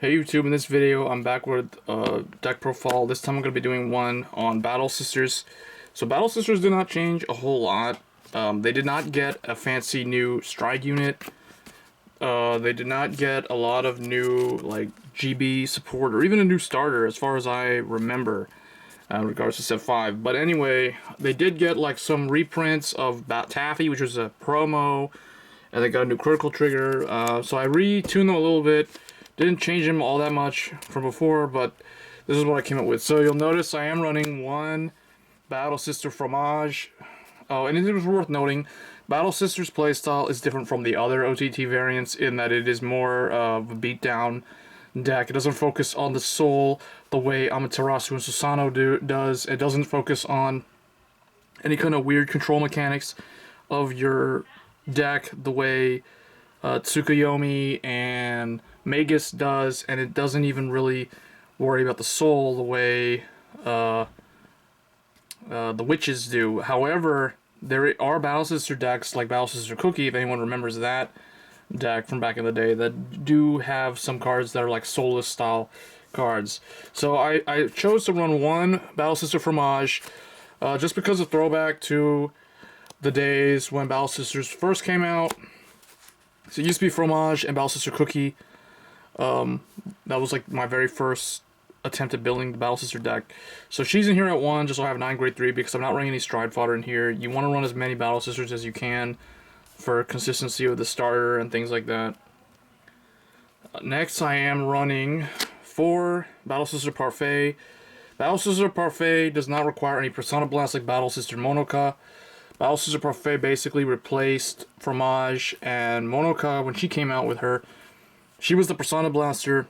Hey YouTube, in this video I'm back with deck profile. This time I'm going to be doing one on Battle Sisters. So Battle Sisters did not change a whole lot. They did not get a fancy new stride unit. They did not get a lot of new like GB support or even a new starter as far as I remember in regards to set 5. But anyway, they did get like some reprints of Taffy, which was a promo, and they got a new critical trigger. So I retuned them a little bit. Didn't change them all that much from before, but this is what I came up with. So you'll notice I am running one Battle Sister Fromage. Oh, and it was worth noting, Battle Sister's playstyle is different from the other OTT variants in that it is more of a beatdown deck. It doesn't focus on the soul the way Amaterasu and Susano does. It doesn't focus on any kind of weird control mechanics of your deck the way Tsukuyomi and Magus does, and it doesn't even really worry about the soul the way the witches do. However, there are Battle Sister decks like Battle Sister Cookie, if anyone remembers that deck from back in the day, that do have some cards that are like soulless style cards. So I chose to run one Battle Sister Fromage just because of throwback to the days when Battle Sisters first came out. So it used to be Fromage and Battle Sister Cookie. That was like my very first attempt at building the Battle Sister deck. So she's in here at 1, just so I have 9 grade 3 because I'm not running any stride fodder in here. You want to run as many Battle Sisters as you can for consistency with the starter and things like that. Next I am running 4 Battle Sister Parfait. Battle Sister Parfait does not require any Persona Blast like Battle Sister Monoka. Battle Sister Parfait basically replaced Fromage, and Monoka, when she came out with her, she was the Persona Blaster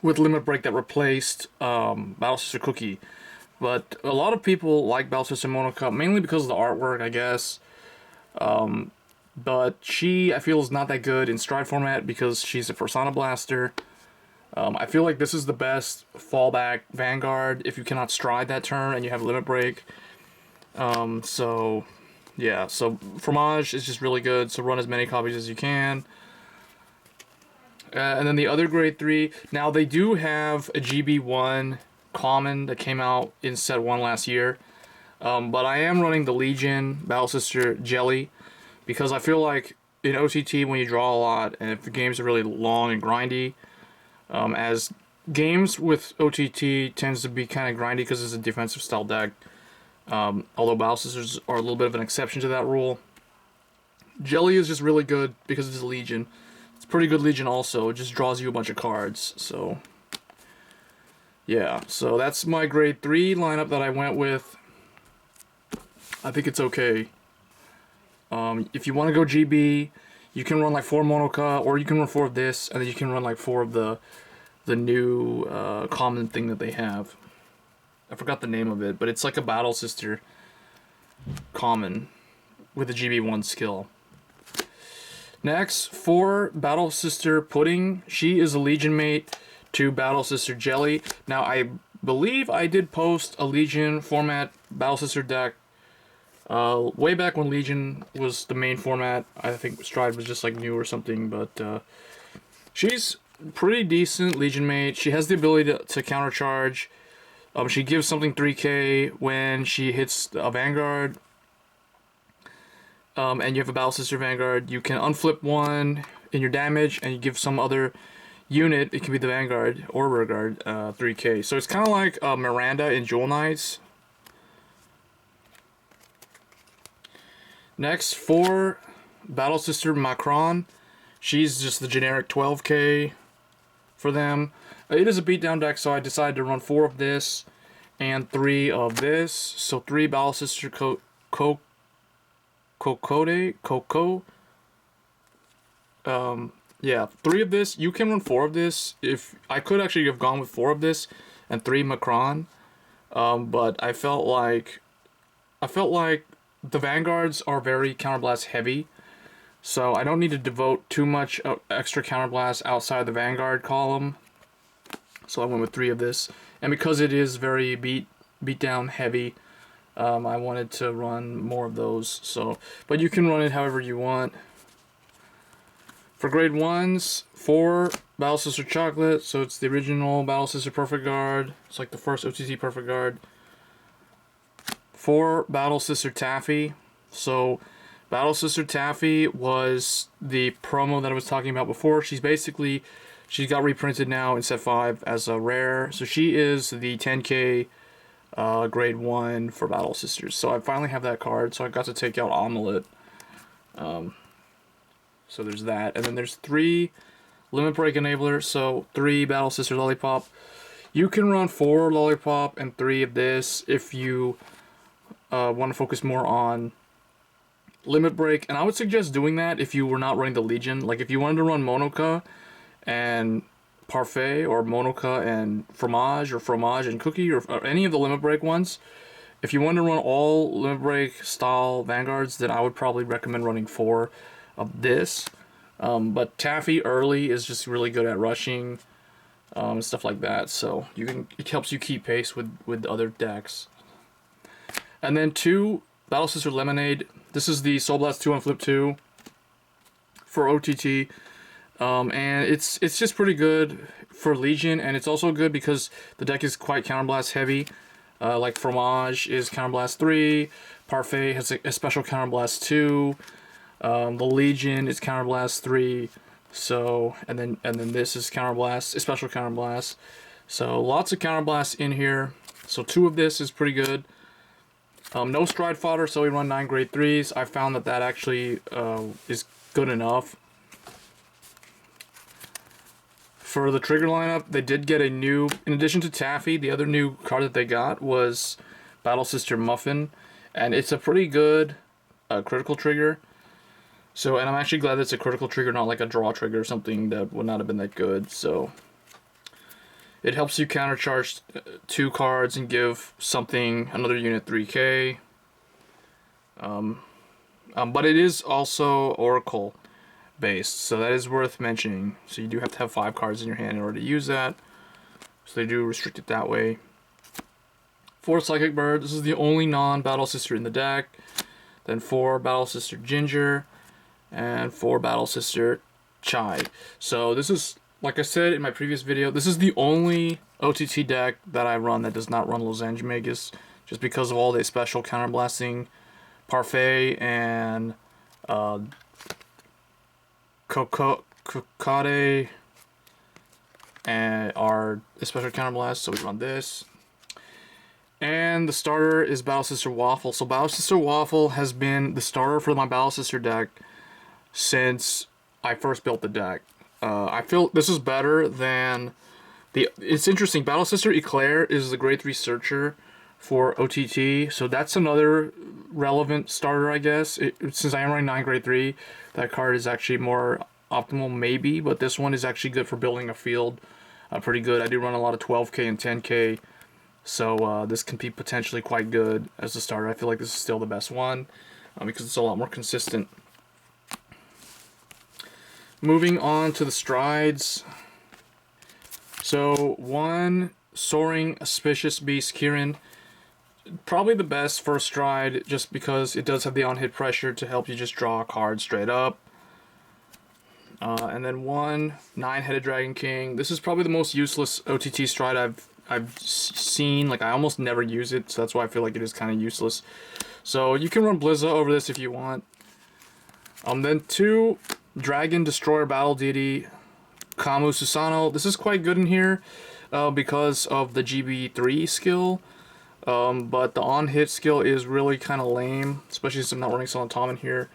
with Limit Break that replaced Battle Sister Cookie. But a lot of people like Battle Sister Monoka, mainly because of the artwork, I guess. But she, I feel, is not that good in stride format because she's a Persona Blaster. I feel like this is the best fallback Vanguard if you cannot stride that turn and you have Limit Break. So, yeah, so Fromage is just really good, so run as many copies as you can. And then the other grade 3, now they do have a GB1 common that came out in set 1 last year, but I am running the Legion Battle Sister Jelly, because I feel like in OTT when you draw a lot, and if the games are really long and grindy, as games with OTT tends to be kind of grindy because it's a defensive style deck, although Battle Sisters are a little bit of an exception to that rule. Jelly is just really good because it's a Legion. It's pretty good Legion also. It just draws you a bunch of cards. So, yeah. So that's my grade 3 lineup that I went with. I think it's okay. If you want to go GB, you can run like 4 Monoka, or you can run 4 of this, and then you can run like 4 of the new common thing that they have. I forgot the name of it, but it's like a Battle Sister common with a GB1 skill. Next, for Battle Sister Pudding, she is a Legion mate to Battle Sister Jelly. Now, I believe I did post a Legion format Battle Sister deck way back when Legion was the main format. I think Stride was just like new or something, but she's pretty decent Legion mate. She has the ability to countercharge. She gives something 3k when she hits a Vanguard. And you have a Battle Sister Vanguard. You can unflip 1 in your damage, and you give some other unit, it can be the Vanguard or Rearguard, 3k. So it's kind of like Miranda in Jewel Knights. Next, for Battle Sister Macron, she's just the generic 12k for them. It is a beatdown deck, so I decided to run 4 of this and 3 of this. So 3 Battle Sister Coco. Yeah, 3 of this. You can run 4 of this. If I could actually have gone with 4 of this and 3 Macron, but I felt like the Vanguards are very counterblast heavy, so I don't need to devote too much extra counterblast outside the Vanguard column. So I went with 3 of this, and because it is very beatdown heavy, I wanted to run more of those. So, but you can run it however you want. For grade 1s, 4 Battle Sister Chocolate, so it's the original Battle Sister Perfect Guard. It's like the first OTT Perfect Guard. 4 Battle Sister Taffy. So Battle Sister Taffy was the promo that I was talking about before. She's got reprinted now in set 5 as a rare. So she is the 10k grade 1 for Battle Sisters. So I finally have that card, so I got to take out Omelette. So there's that. And then there's 3 Limit Break Enabler, so 3 Battle Sister Lollipop. You can run 4 Lollipop and 3 of this if you want to focus more on Limit Break. And I would suggest doing that if you were not running the Legion. Like if you wanted to run Monoka and Parfait, or Monoka and Fromage, or Fromage and Cookie, or any of the Limit Break ones, if you want to run all Limit Break style Vanguards, then I would probably recommend running 4 of this. But Taffy early is just really good at rushing, stuff like that. So it helps you keep pace with other decks. And then 2 Battle Sister Lemonade. This is the Soul Blast 2 on Flip 2 for OTT. And it's just pretty good for Legion, and it's also good because the deck is quite Counterblast heavy. Like Fromage is Counterblast 3, Parfait has a special Counterblast 2, the Legion is Counterblast 3, so and then this is Counterblast, a special Counterblast. So lots of Counterblast in here. So 2 of this is pretty good. No Stride Fodder, so we run 9 grade 3s. I found that actually is good enough. For the trigger lineup, they did get a new, in addition to Taffy, the other new card that they got was Battle Sister Muffin, and it's a pretty good critical trigger. So, and I'm actually glad it's a critical trigger, not like a draw trigger or something that would not have been that good. So, it helps you countercharge 2 cards and give something, another unit 3k. But it is also Oracle based, so that is worth mentioning. So you do have to have 5 cards in your hand in order to use that, so they do restrict it that way. 4 Psychic Bird, this is the only non-Battle Sister in the deck. Then 4 Battle Sister Ginger, and 4 Battle Sister Chai. So this is, like I said in my previous video, this is the only OTT deck that I run that does not run Los Angeles, just because of all the special counterblasting. Parfait and Kokade and are special counterblast, so we run this. And the starter is Battle Sister Waffle. So Battle Sister Waffle has been the starter for my Battle Sister deck since I first built the deck. I feel this is better than it's interesting. Battle Sister Eclair is the grade 3 searcher for OTT, so that's another relevant starter, I guess. Since I am running 9 grade 3, that card is actually more optimal, maybe, but this one is actually good for building a field. Pretty good. I do run a lot of 12k and 10k, so this can be potentially quite good as a starter. I feel like this is still the best one because it's a lot more consistent. Moving on to the strides. So 1 Soaring Auspicious Beast Kirin. Probably the best first stride, just because it does have the on-hit pressure to help you just draw a card straight up. And then 1 9-Headed Dragon King. This is probably the most useless OTT stride I've seen. Like, I almost never use it, so that's why I feel like it is kind of useless. So you can run Blizza over this if you want. Then 2 Dragon Destroyer Battle Deity Kamu Susano. This is quite good in here because of the GB3 skill. But the on-hit skill is really kind of lame, especially since I'm not running Silent Tom in here.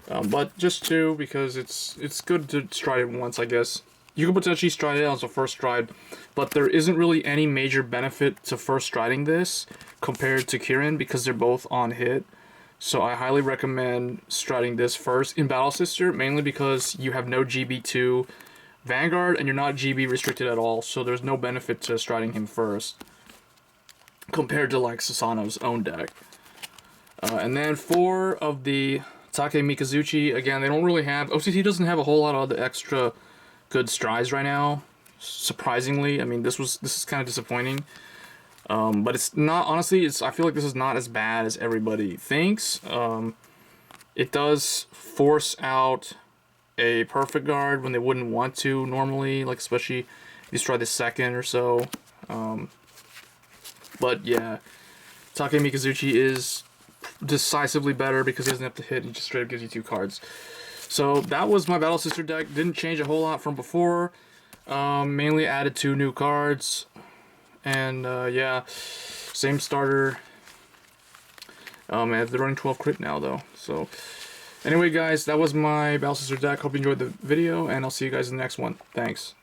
But just 2, because it's good to stride it once, I guess. You can potentially stride it as a first stride, but there isn't really any major benefit to first striding this compared to Kirin, because they're both on-hit. So I highly recommend striding this first in Battle Sister, mainly because you have no GB2 Vanguard, and you're not GB restricted at all, so there's no benefit to striding him first, compared to like Susano's own deck. And then 4 of the Take Mikazuchi. Again, they don't really have, OTT doesn't have a whole lot of the extra good strides right now, surprisingly. I mean, this is kind of disappointing. But it's not, honestly, I feel like this is not as bad as everybody thinks. It does force out a perfect guard when they wouldn't want to normally, like especially if you try the second or so. But yeah, Take Mikazuchi is decisively better because he doesn't have to hit, he just straight up gives you 2 cards. So that was my Battle Sister deck. Didn't change a whole lot from before. Mainly added 2 new cards. And yeah, same starter. They're running 12 crit now though. So anyway guys, that was my Battle Sister deck. Hope you enjoyed the video, and I'll see you guys in the next one. Thanks.